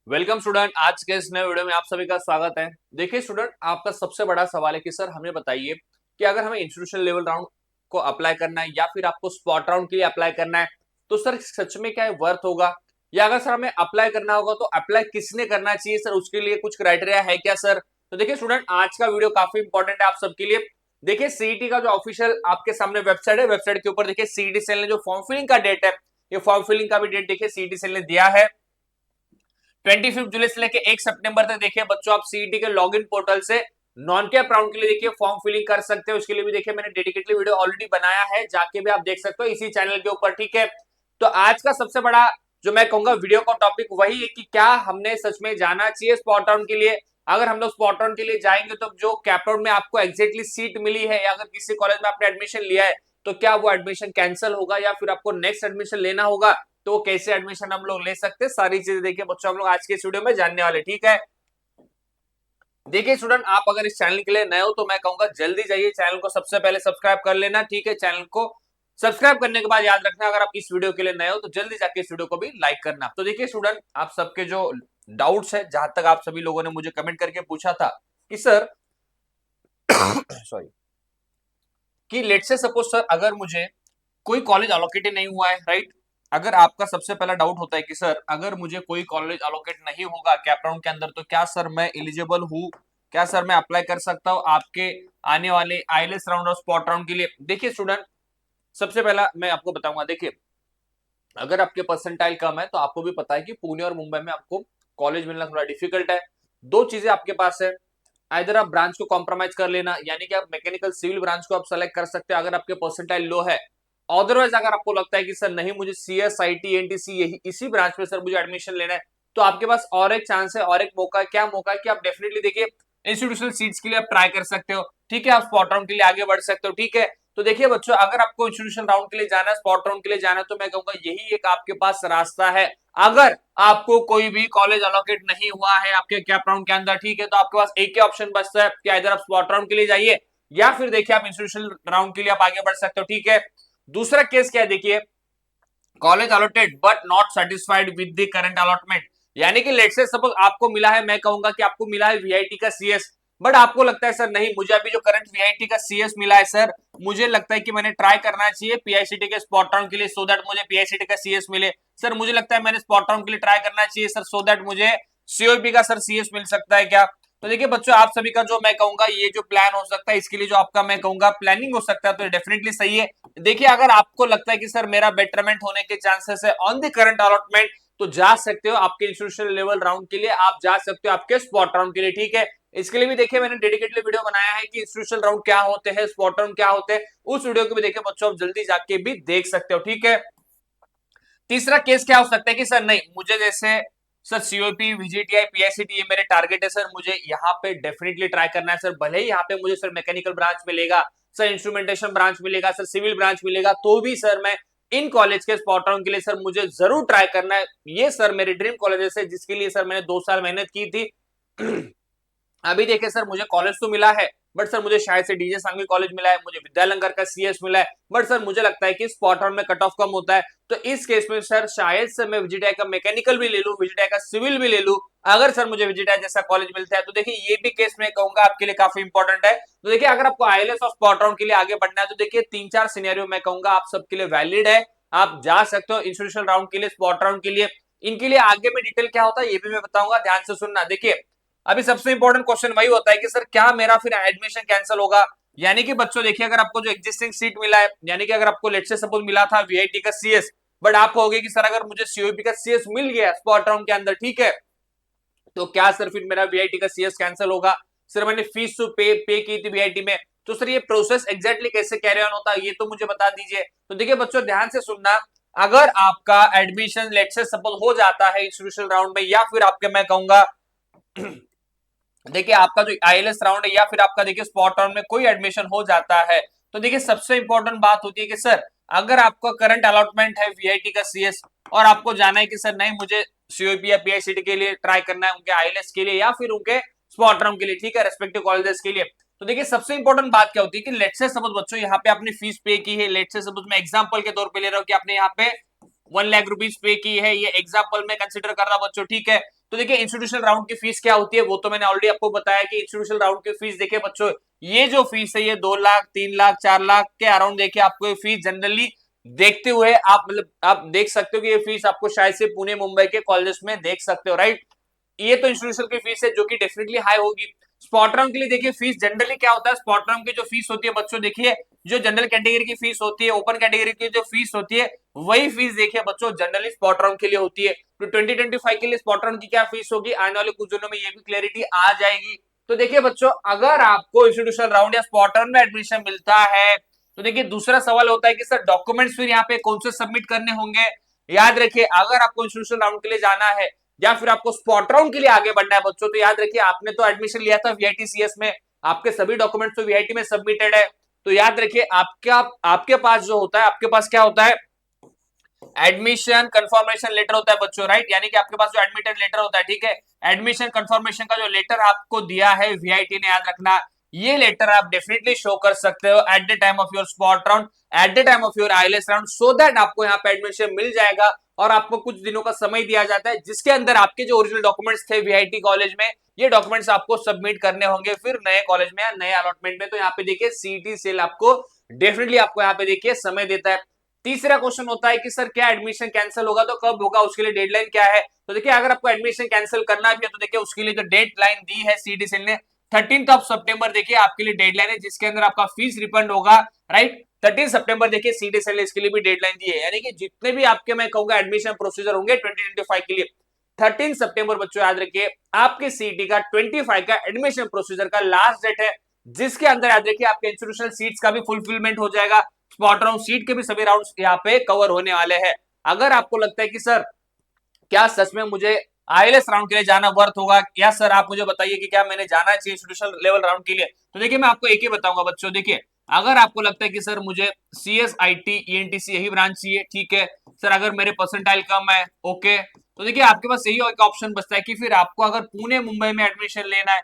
Welcome student. आज के इस नए वीडियो में आप सभी का स्वागत है। देखिए स्टूडेंट, आपका सबसे बड़ा सवाल है कि सर हमें बताइए कि अगर हमें इंस्टीट्यूशनल लेवल राउंड को अप्लाई करना है या फिर आपको स्पॉट राउंड के लिए अप्लाई करना है, तो सर सच में क्या वर्थ होगा, या अगर सर हमें अप्लाई करना होगा तो अप्लाई किसने करना चाहिए सर, उसके लिए कुछ क्राइटेरिया है क्या सर। तो देखिए स्टूडेंट, आज का वीडियो काफी इंपॉर्टेंट है आप सबके लिए। देखिए सीईटी का जो ऑफिशियल आपके सामने वेबसाइट है, वेबसाइट के ऊपर देखिए सीईटी सेल ने जो फॉर्म फिलिंग का डेट है, ये फॉर्म फिलिंग का भी डेट देखिए सीईटी सेल ने दिया है 25 जुलाई से लेके 1 सितंबर तक। देखिए बच्चों, आप सीईटी के लॉगिन पोर्टल से नॉन कैप राउंड के लिए देखिए फॉर्म फिलिंग कर सकते हो। उसके लिए भी देखिए मैंने डेडिकेटली वीडियो ऑलरेडी बनाया है, जाके भी आप देख सकते हो इसी चैनल के ऊपर, ठीक है। तो आज का सबसे बड़ा जो मैं कहूंगा वीडियो का टॉपिक वही है कि क्या हमने सच में जाना चाहिए स्पॉट राउंड के लिए। अगर हम लोग स्पॉट राउंड के लिए जाएंगे तो जो कैप राउंड में आपको एग्जैक्टली सीट मिली है या अगर किसी कॉलेज में आपने एडमिशन लिया है तो क्या वो एडमिशन कैंसिल होगा या फिर आपको नेक्स्ट एडमिशन लेना होगा, तो कैसे एडमिशन हम लोग ले सकते हैं, सारी चीजें देखिए बच्चों हम लोग आज के इस वीडियो में जानने वाले, ठीक है। देखिए स्टूडेंट, आप अगर इस चैनल के लिए नए हो तो मैं कहूंगा जल्दी जाइए चैनल को सबसे पहले सब्सक्राइब कर लेना, ठीक है। चैनल को सब्सक्राइब करने के बाद याद रखना, अगर आप इस वीडियो के लिए नए हो तो जल्दी जाके इस वीडियो को भी लाइक करना। तो देखिए स्टूडेंट, आप सबके जो डाउट्स है, जहां तक आप सभी लोगों ने मुझे कमेंट करके पूछा था कि सर सॉरी, कि लेट से सपोज सर अगर मुझे कोई कॉलेज अलोकेटेड नहीं हुआ है, राइट। अगर आपका सबसे पहला डाउट होता है कि सर अगर मुझे कोई कॉलेज अलोकेट नहीं होगा कैप राउंड के अंदर, तो क्या सर मैं एलिजिबल हूँ, क्या सर मैं अप्लाई कर सकता हूँ आपके आने वाले आईएलएस राउंड और स्पॉट राउंड के लिए। देखिए स्टूडेंट, सबसे पहला मैं आपको बताऊंगा, देखिए अगर आपके परसेंटाइल कम है तो आपको भी पता है कि पुणे और मुंबई में आपको कॉलेज मिलना थोड़ा डिफिकल्ट है। दो चीजें आपके पास है, इधर आप ब्रांच को कॉम्प्रोमाइज कर लेना, यानी कि आप मैकेनिकल सिविल ब्रांच को आप सेलेक्ट कर सकते हैं अगर आपके परसेंटाइल लो है। अदरवाइज अगर आपको लगता है कि सर नहीं मुझे सीएस आईटी एनटीसी यही इसी ब्रांच में सर मुझे एडमिशन लेना है, तो आपके पास और एक चांस है और एक मौका है। क्या मौका है कि आप डेफिनेटली देखिए इंस्टीट्यूशनल सीट्स के लिए आप ट्राई कर सकते हो, ठीक है। आप स्पॉट राउंड के लिए आगे बढ़ सकते हो, ठीक है। तो देखिए बच्चों, अगर आपको इंस्टीट्यूशन राउंड के लिए जाना है, स्पॉट राउंड के लिए जाना है, तो मैं कहूंगा यही एक आपके पास रास्ता है। अगर आपको कोई भी कॉलेज अलोकेट नहीं हुआ है आपके कैप राउंड के अंदर, ठीक है, तो आपके पास एक ही ऑप्शन बचता है कि इधर आप स्पॉट राउंड के लिए जाइए या फिर देखिए आप इंस्टीट्यूशनल राउंड के लिए आप आगे बढ़ सकते हो, ठीक है। दूसरा केस क्या है, देखिए college allotted but not satisfied with the current allotment, यानी कि लेट्स से सपोज आपको मिला है, मैं कहूंगा कि आपको मिला है वीआईटी का सीएस, बट आपको लगता है सर नहीं मुझे अभी जो करंट वीआईटी का सीएस मिला है सर, मुझे लगता है कि मैंने ट्राई करना चाहिए पीआईसीटी के स्पॉट राउंड के लिए सो दैट मुझे पीआईसीटी का सीएस मिले। सर मुझे लगता है मैंने स्पॉट राउंड के लिए ट्राई करना चाहिए सर सो दैट मुझे सीओपी का सर सीएस मिल सकता है क्या। तो देखिए बच्चों, आप सभी का जो मैं कहूंगा ये जो प्लान हो सकता है, इसके लिए जो आपका मैं कहूंगा प्लानिंग हो सकता है, तो डेफिनेटली सही है। देखिए अगर आपको लगता है कि सर मेरा बेटरमेंट होने के चांसेस है ऑन द करंट अलॉटमेंट, तो जा सकते हो आपके इंस्टीट्यूशनल लेवल राउंड के लिए, आप जा सकते हो आपके स्पॉट राउंड के लिए, ठीक है। इसके लिए भी देखिए मैंने डेडिकेटली वीडियो बनाया है कि इंस्टीट्यूशनल राउंड क्या होते हैं, स्पॉट राउंड क्या होते हैं, उस वीडियो को भी देखिए बच्चों, आप जल्दी जाके भी देख सकते हो, ठीक है। तीसरा केस क्या हो सकता है कि सर नहीं मुझे जैसे सर सीओपी वीजीटीआई पीआईसीटी ये मेरे टारगेट है सर, मुझे यहाँ पे डेफिनेटली ट्राई करना है सर, भले ही यहाँ पे मुझे सर मैकेनिकल ब्रांच मिलेगा, सर इंस्ट्रूमेंटेशन ब्रांच मिलेगा, सर सिविल ब्रांच मिलेगा, तो भी सर मैं इन कॉलेज के स्पॉट राउंड के लिए सर मुझे जरूर ट्राई करना है। ये सर मेरे ड्रीम कॉलेजेस है जिसके लिए सर मैंने 2 साल मेहनत की थी अभी देखिए सर मुझे कॉलेज तो मिला है, बट सर मुझे शायद से डीजे सांघवी कॉलेज मिला है, मुझे विद्यालंकर का सीएस मिला है, बट सर मुझे लगता है कि स्पॉट राउंड में कट ऑफ कम होता है। तो इस केस में सर शायद से मैं विजिटाई का मैकेनिकल भी ले लूं, विजिटाई का सिविल भी ले लूं, अगर सर मुझे विजिटाई जैसा कॉलेज मिलता है। तो देखिए ये भी केस मैं कहूंगा आपके लिए काफी इंपॉर्टेंट है। तो देखिए अगर आपको आईएलएस और स्पॉट राउंड के लिए आगे बढ़ना है, तो देखिए 3-4 सिनेरियो मैं कहूंगा आप सबके लिए वैलिड है, आप जा सकते हो इंस्टीट्यूशनल राउंड के लिए, स्पॉट राउंड के लिए। इनके लिए आगे में डिटेल क्या होता है ये भी मैं बताऊंगा, ध्यान से सुनना। देखिए अभी सबसे इंपॉर्टेंट क्वेश्चन वही होता है कि सर क्या मेरा फिर एडमिशन कैंसिल होगा, यानी कि बच्चों देखिए अगर आपको जो एग्जिस्टिंग सीट मिला है, यानी कि अगर आपको लेट से सपोज मिला था वीआईटी का सीएस, बट आप कहोगे कि सर अगर मुझे सीओपी का सीएस मिल गया स्पॉट राउंड के अंदर, ठीक है, तो क्या सर फिर मेरा वीआईटी का सीएस कैंसिल होगा। सर मैंने फीस तो पे की थी वीआईटी में, तो सर ये प्रोसेस एग्जैक्टली कैसे कैरी ऑन होता है ये तो मुझे बता दीजिए। तो देखिए बच्चों ध्यान से सुनना, अगर आपका एडमिशन लेट से सपोज हो जाता है इंस्टीट्यूशनल राउंड में, या फिर आपके मैं कहूंगा देखिए आपका जो आईएलएस राउंड है या फिर आपका देखिए स्पॉट राउंड में कोई एडमिशन हो जाता है, तो देखिए सबसे इंपॉर्टेंट बात होती है कि सर अगर आपका करंट अलॉटमेंट है वीआईटी का सीएस और आपको जाना है कि सर नहीं मुझे सीओपी या पीआईसीटी के लिए ट्राई करना है, उनके आईएलएस के लिए या फिर उनके स्पॉट राउंड के लिए, ठीक है, रेस्पेक्टिव कॉलेजेस के लिए। तो देखिए सबसे इंपॉर्टेंट बात क्या होती है कि लेट से सपोज बच्चों यहाँ पे आपने फीस पे की है, लेट से सपोज मैं एग्जांपल के तौर पे ले रहा हूँ कि आपने यहाँ पे 1 लाख रुपीज पे की है, ये एग्जांपल में कंसीडर कर रहा बच्चों, ठीक है। तो देखिए इंस्टीट्यूशनल राउंड की फीस क्या होती है वो तो मैंने ऑलरेडी आपको बताया कि इंस्टीट्यूशनल राउंड की फीस देखिए बच्चों, ये जो फीस है ये 2 लाख 3 लाख 4 लाख के अराउंड देखिए आपको ये फीस जनरली देखते हुए आप मतलब आप देख सकते हो कि ये फीस आपको शायद से पुणे मुंबई के कॉलेजेस में देख सकते हो, राइट। ये तो इंस्टीट्यूशन की फीस है जो कि डेफिनेटली हाई होगी। स्पॉट राउंड के लिए देखिए फीस जनरली क्या होता है, स्पॉट राउंड की जो फीस होती है बच्चों देखिए, जो जनरल कैटेगरी की फीस होती है, ओपन कैटेगरी की जो फीस होती है वही फीस देखिए बच्चों जनरली स्पॉट राउंड के लिए होती है। तो 2025 के लिए स्पॉट राउंड की क्या फीस होगी आने वाले कुछ दिनों में ये भी क्लैरिटी आ जाएगी। तो देखिए बच्चों अगर आपको इंस्टीट्यूशनल राउंड या स्पॉट राउंड में एडमिशन मिलता है तो देखिए दूसरा सवाल होता है कि सर डॉक्यूमेंट्स फिर यहाँ पे कौन से सबमिट करने होंगे। याद रखिए अगर आपको इंस्टीट्यूशनल राउंड के लिए जाना है या फिर आपको स्पॉट राउंड के लिए आगे बढ़ना है बच्चों, तो याद रखिए आपने तो एडमिशन लिया था वीआईटी में, आपके सभी डॉक्यूमेंट्स तो वीआईटी में सबमिटेड है। तो याद रखिए आपके पास जो होता है, आपके पास क्या होता है, एडमिशन कंफर्मेशन लेटर होता है बच्चों, राइट। यानी कि आपके पास जो एडमिटेड लेटर होता है, ठीक है, एडमिशन कंफर्मेशन का जो लेटर आपको दिया है वीआईटी ने, याद रखना ये लेटर आप डेफिनेटली शो कर सकते हो at the time of your spot round, at the time of your IELTS round, so that आपको यहाँ पे एडमिशन मिल जाएगा। और आपको कुछ दिनों का समय दिया जाता है जिसके अंदर आपके जो ओरिजिनल डॉक्यूमेंट्स थे वीआईटी कॉलेज में, ये डॉक्यूमेंट्स आपको सबमिट करने होंगे फिर नए कॉलेज में या नए अलॉटमेंट में। तो यहाँ पे देखिए सीईटी सेल आपको डेफिनेटली आपको यहाँ पे देखिए समय देता है। तीसरा क्वेश्चन होता है कि सर क्या एडमिशन कैंसिल होगा तो कब होगा, उसके लिए डेडलाइन क्या है। तो देखिए अगर आपको एडमिशन कैंसिल करना भी है तो देखिए उसके लिए जो डेडलाइन दी है सीईटी सेल ने 13 सितंबर देखिए आपके लिए डेडलाइन है जिसके अंदर आपका फीस रिफंड होगा, राइट। 13 सितंबर देखिए सीईटी सेल ने इसके लिए भी डेडलाइन दी है। यानी कि जितने भी आपके मैं कहूंगा एडमिशन प्रोसीजर होंगे 2025 के लिए 13 सितंबर बच्चों याद रखिए आपके सीईटी का 25 का एडमिशन प्रोसीजर का लास्ट डेट है, जिसके अंदर याद रखिए आपके इंस्टीट्यूशनल सीट्स का भी फुलफिलमेंट हो जाएगा, स्पॉट राउंड सीट के भी सभी राउंड्स यहाँ पे कवर होने वाले हैं। अगर आपको लगता है कि सर क्या सच में मुझे आईएलटीएस राउंड के लिए जाना वर्थ होगा, या सर आप मुझे बताइए कि क्या मैंने जाना चाहिए इंस्टीट्यूशनल लेवल राउंड के लिए, तो देखिए मैं आपको एक ही बताऊंगा बच्चों। देखिए अगर आपको लगता है कि सर मुझे सीएस आईटी ईएनटीसी यही ब्रांच चाहिए, ठीक है सर, अगर मेरे परसेंटाइल कम है, ओके, तो देखिए आपके पास यही एक ऑप्शन बचता है कि फिर आपको अगर पुणे मुंबई में एडमिशन लेना है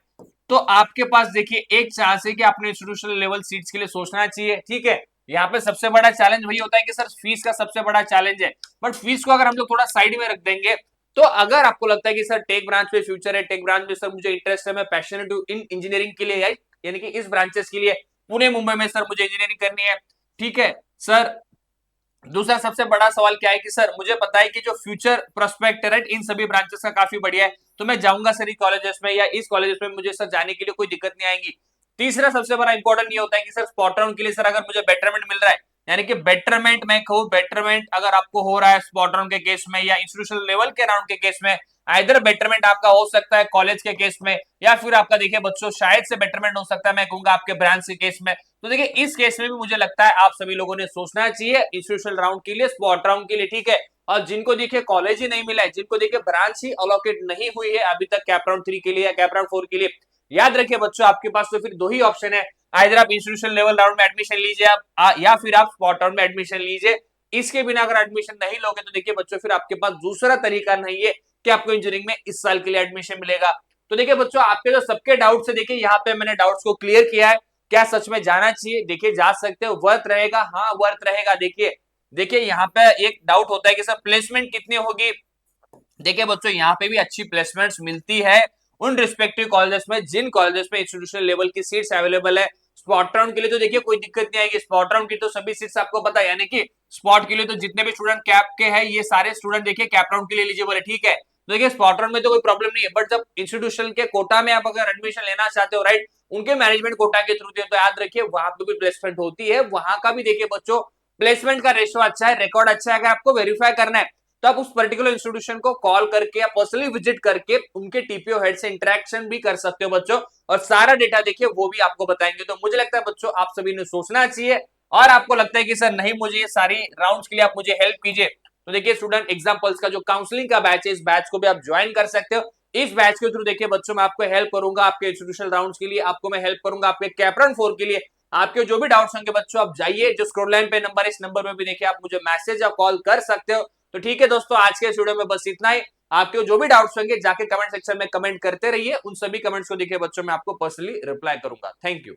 तो आपके पास देखिए एक चांस है कि आपने इंस्टीट्यूशनल लेवल सीट्स के लिए सोचना चाहिए, ठीक है। यहाँ पे सबसे बड़ा चैलेंज वही होता है कि सर फीस का सबसे बड़ा चैलेंज है, बट फीस को अगर हम लोग थोड़ा साइड में रख देंगे तो अगर आपको लगता है कि सर टेक ब्रांच में फ्यूचर है, टेक ब्रांच में सर मुझे इंटरेस्ट है, मैं पैशनेट हूं इन इंजीनियरिंग के लिए, यानी कि इस ब्रांचेस के लिए पुणे मुंबई में सर मुझे इंजीनियरिंग करनी है, ठीक है सर। दूसरा सबसे बड़ा सवाल क्या है कि सर मुझे पता है कि जो फ्यूचर प्रोस्पेक्ट है, राइट, इन सभी ब्रांचेस का काफी बढ़िया है, तो मैं जाऊंगा सर कॉलेजेस में या इस कॉलेजेस में मुझे सर जाने के लिए कोई दिक्कत नहीं आएगी। तीसरा सबसे बड़ा इंपॉर्टेंट ये होता है कि सर स्पॉट राउंड के लिए सर अगर मुझे बेटरमेंट मिल रहा है, यानी कि बेटरमेंट मैं कहूँ बेटरमेंट अगर आपको हो रहा है स्पॉट राउंड के केस में या इंस्टीट्यूशनल लेवल के राउंड के केस में, आइदर बेटरमेंट आपका हो सकता है कॉलेज के केस में या फिर आपका देखिए बच्चों शायद से बेटरमेंट हो सकता है मैं कहूंगा आपके ब्रांच के केस में। तो देखिए इस केस में भी मुझे लगता है आप सभी लोगों ने सोचना चाहिए इंस्टीट्यूशनल राउंड के लिए, स्पॉट राउंड के लिए, ठीक है। और जिनको देखिए कॉलेज ही नहीं मिला है, जिनको देखिए ब्रांच ही अलोकेट नहीं हुई है अभी तक कैप राउंड 3 के लिए या कैप राउंड 4 के लिए, याद रखिए बच्चों आपके पास तो फिर दो ही ऑप्शन है, आइदर आप इंस्टीट्यूशनल लेवल राउंड में एडमिशन लीजिए आप या फिर आप स्पॉट राउंड में एडमिशन लीजिए। इसके बिना अगर एडमिशन नहीं लोगे तो देखिए बच्चों फिर आपके पास दूसरा तरीका नहीं है कि आपको इंजीनियरिंग में इस साल के लिए एडमिशन मिलेगा। तो देखिए बच्चों आपके जो सबके डाउट्स है देखिए यहाँ पे मैंने डाउट्स को क्लियर किया है। क्या सच में जाना चाहिए, देखिए जा सकते हो, वर्थ रहेगा, हाँ वर्थ रहेगा। देखिए देखिए यहाँ पे एक डाउट होता है कि सर प्लेसमेंट कितनी होगी, देखिए बच्चों यहाँ पे भी अच्छी प्लेसमेंट्स मिलती है उन रिस्पेक्टिव कॉलेजेस में जिन कॉलेजेस में इंस्टीट्यूशनल लेवल की सीट्स अवेलेबल है। स्पॉट राउंड के लिए तो देखिए कोई दिक्कत नहीं आएगी, स्पॉट राउंड की तो सभी सीट्स आपको पता है, यानी कि स्पॉट के लिए तो जितने भी स्टूडेंट कैप के हैं ये सारे स्टूडेंट देखिए कैप राउंड के लिए एलिजिबल है, ठीक है। तो देखिए स्पॉट राउंड में तो कोई प्रॉब्लम नहीं है, बट जब इंस्टीट्यूशन के कोटा में आप अगर एडमिशन लेना चाहते हो, राइट, उनके मैनेजमेंट कोटा के थ्रू तो याद रखिए वहां पे भी प्लेसमेंट होती है, वहां का भी देखिए बच्चों प्लेसमेंट का रेशियो अच्छा है, रिकॉर्ड अच्छा है। अगर आपको वेरीफाई करना है तो आप उस पर्टिकुलर इंस्टीट्यूशन को कॉल करके या पर्सनली विजिट करके उनके टीपीओ हेड से इंटरेक्शन भी कर सकते हो बच्चों, और सारा डेटा देखिए वो भी आपको बताएंगे। तो मुझे लगता है बच्चों आप सभी ने सोचना चाहिए, और आपको लगता है कि सर नहीं मुझे ये सारी राउंड्स के लिए आप मुझे हेल्प कीजिए, तो देखिए स्टूडेंट एग्जाम्पल्स का जो काउंसलिंग का बैच है इस बैच को भी आप ज्वाइन कर सकते हो। इस बैच के थ्रू देखिए बच्चों मैं आपको हेल्प करूंगा, आपके इंस्टीट्यूशनल राउंड्स के लिए आपको मैं हेल्प करूंगा, आपके कैपराउंड 4 के लिए आपके जो भी डाउट्स होंगे बच्चों आप जाइए, जो स्क्रॉल लाइन पे नंबर है इस नंबर पे भी देखिए आप मुझे मैसेज या कॉल कर सकते हो। तो ठीक है दोस्तों आज के इस वीडियो में बस इतना ही। आपके जो भी डाउट्स होंगे जाके कमेंट सेक्शन में कमेंट करते रहिए, उन सभी कमेंट्स को देखिए बच्चों मैं आपको पर्सनली रिप्लाई करूंगा। Thank you.